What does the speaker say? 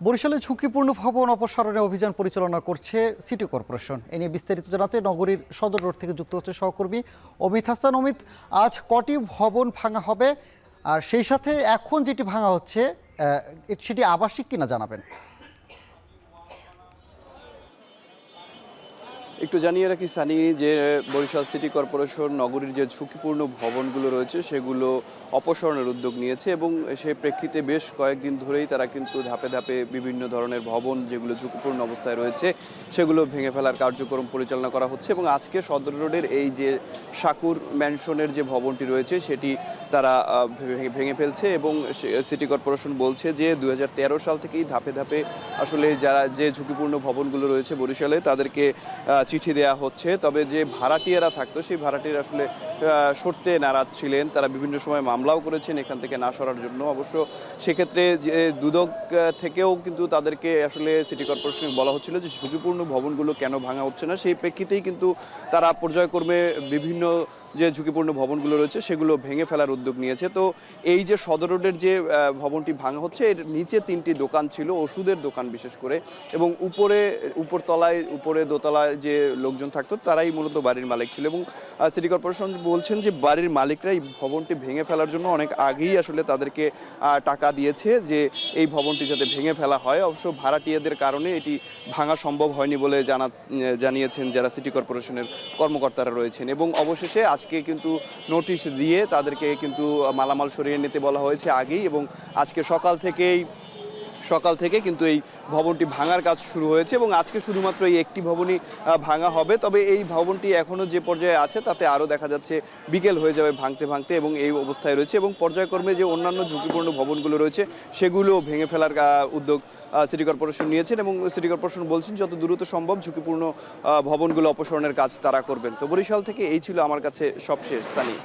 বরিশালে ঝুঁকিপূর্ণ ভবন অপসারণে অভিযান পরিচালনা করছে সিটি কর্পোরেশন। এ নিয়ে বিস্তারিত জানাতে নগরীর সদর রোড থেকে যুক্ত হচ্ছে সহকর্মী অমিত হাসান। অমিত, আজ কটি ভবন ভাঙা হবে, আর সেই সাথে এখন যেটি ভাঙা হচ্ছে সেটি আবাসিক কিনা জানাবেন। একটু জানিয়ে রাখি সানি, যে বরিশাল সিটি কর্পোরেশন নগরীর যে ঝুঁকিপূর্ণ ভবনগুলো রয়েছে সেগুলো অপসারণের উদ্যোগ নিয়েছে এবং সেই প্রেক্ষিতে বেশ কয়েকদিন ধরেই তারা কিন্তু ধাপে ধাপে বিভিন্ন ধরনের ভবন যেগুলো ঝুঁকিপূর্ণ অবস্থায় রয়েছে সেগুলো ভেঙে ফেলার কার্যক্রম পরিচালনা করা হচ্ছে। এবং আজকে সদর রোডের এই যে সাকুর ম্যানশনের যে ভবনটি রয়েছে সেটি তারা ভেঙে ফেলছে এবং সিটি কর্পোরেশন বলছে যে 2013 সাল থেকেই ধাপে ধাপে আসলে যারা যে ঝুঁকিপূর্ণ ভবনগুলো রয়েছে বরিশালে তাদেরকে চিঠি দেওয়া হচ্ছে। তবে যে ভাড়াটিয়ারা থাকতো সেই ভাড়াটিয়ারা আসলে সরতে নারাজ ছিলেন, তারা বিভিন্ন সময় মামলাও করেছেন এখান থেকে না সরার জন্য। অবশ্য সেক্ষেত্রে যে দুদক থেকেও কিন্তু তাদেরকে আসলে সিটি কর্পোরেশনকে বলা হচ্ছিল যে ঝুঁকিপূর্ণ ভবনগুলো কেন ভাঙা হচ্ছে না, সেই প্রেক্ষিতেই কিন্তু তারা পর্যায়ক্রমে বিভিন্ন যে ঝুঁকিপূর্ণ ভবনগুলো রয়েছে সেগুলো ভেঙে ফেলার উদ্যোগ নিয়েছে। তো এই যে সদর রোডের যে ভবনটি ভাঙা হচ্ছে এর নিচে 3টি দোকান ছিল, ওষুধের দোকান বিশেষ করে, এবং উপরে দোতলায় যে লোকজন থাকতো তারাই মূলত বাড়ির মালিক ছিল। এবং সিটি কর্পোরেশন বলছেন যে বাড়ির মালিকরা এই ভবনটি ভেঙে ফেলার জন্য অনেক আগেই আসলে তাদেরকে টাকা দিয়েছে যে এই ভবনটি যাতে ভেঙে ফেলা হয়। অবশ্য ভাড়াটিয়াদের কারণে এটি ভাঙা সম্ভব হয়নি বলে জানিয়েছেন যারা সিটি কর্পোরেশনের কর্মকর্তারা রয়েছেন। এবং অবশেষে আজকে কিন্তু নোটিশ দিয়ে তাদেরকে কিন্তু মালামাল সরিয়ে নিতে বলা হয়েছে আগেই, এবং আজকে সকাল থেকে কিন্তু এই ভবনটি ভাঙার কাজ শুরু হয়েছে এবং আজকে শুধুমাত্র এই একটি ভবনই ভাঙা হবে। তবে এই ভবনটি এখনও যে পর্যায়ে আছে তাতে আরও দেখা যাচ্ছে বিকেল হয়ে যাবে ভাঙতে এবং এই অবস্থায় রয়েছে। এবং পর্যায়ক্রমে যে অন্যান্য ঝুঁকিপূর্ণ ভবনগুলো রয়েছে সেগুলো ভেঙে ফেলার উদ্যোগ সিটি কর্পোরেশন নিয়েছেন এবং সিটি কর্পোরেশন বলছেন যত দ্রুত সম্ভব ঝুঁকিপূর্ণ ভবনগুলো অপসারণের কাজ তারা করবেন। তো বরিশাল থেকে এই ছিল আমার কাছে সবশেষ সানি।